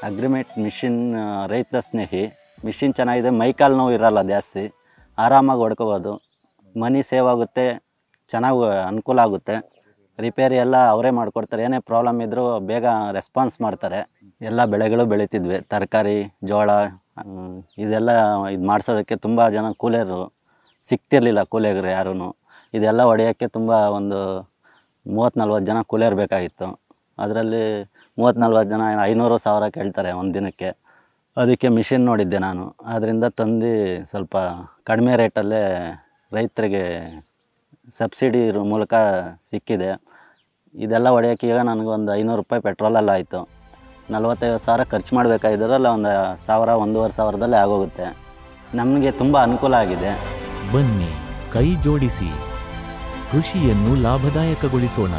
Agrimate machine ರೈತ ಸ್ನೇಹಿ machine ಚೆನ್ನಾಗಿದೆ, ಮೈಕಾಲು ನೋವು ಇರೋಲ್ಲ ಜಾಸ್ತಿ, ಆರಾಮಾಗಿ ಹೊಡ್ಕೋಬೋದು, ಮನಿ ಸೇವ್ ಆಗುತ್ತೆ, ಚೆನ್ನಾಗಿ ಅನುಕೂಲ ಆಗುತ್ತೆ. ರಿಪೇರಿ ಎಲ್ಲ ಅವರೇ ಮಾಡಿಕೊಡ್ತಾರೆ, ಏನೇ ಪ್ರಾಬ್ಲಮ್ ಇದ್ದರೂ ಬೇಗ ರೆಸ್ಪಾನ್ಸ್ ಮಾಡ್ತಾರೆ. ಎಲ್ಲ ಬೆಳೆಗಳು ಬೆಳೀತಿದ್ವಿ, ತರಕಾರಿ, ಜೋಳ, ಇದೆಲ್ಲ ಇದು ಮಾಡಿಸೋದಕ್ಕೆ ತುಂಬ ಜನ ಕೂಲಿಯರು ಸಿಗ್ತಿರ್ಲಿಲ್ಲ, ಕೂಲಿಯರು ಯಾರೂ. ಇದೆಲ್ಲ ಹೊಡೆಯೋಕ್ಕೆ ತುಂಬ ಒಂದು 30-40 ಜನ ಕೂಲಿಯರು ಬೇಕಾಗಿತ್ತು. ಅದರಲ್ಲಿ 30-40 ಜನ 500-1000 ಕೇಳ್ತಾರೆ ಒಂದು ದಿನಕ್ಕೆ. ಅದಕ್ಕೆ ಮಿಷಿನ್ ನೋಡಿದ್ದೆ ನಾನು, ಅದರಿಂದ ತಂದು ಸ್ವಲ್ಪ ಕಡಿಮೆ ರೇಟಲ್ಲೇ ರೈತರಿಗೆ ಸಬ್ಸಿಡಿ ಮೂಲಕ ಸಿಕ್ಕಿದೆ. ಇದೆಲ್ಲ ಹೊಡೆಯೋಕ್ಕೆ ಈಗ ನನಗೊಂದು 500 ರೂಪಾಯಿ ಪೆಟ್ರೋಲೆಲ್ಲ ಆಯಿತು. 40-50 ಖರ್ಚು ಮಾಡಬೇಕಾಗಿದ್ರಲ್ಲ ಒಂದು 1000-1500 ಆಗೋಗುತ್ತೆ. ನಮಗೆ ತುಂಬ ಅನುಕೂಲ ಆಗಿದೆ. ಬನ್ನಿ ಕೈ ಜೋಡಿಸಿ ಕೃಷಿಯನ್ನು ಲಾಭದಾಯಕಗೊಳಿಸೋಣ.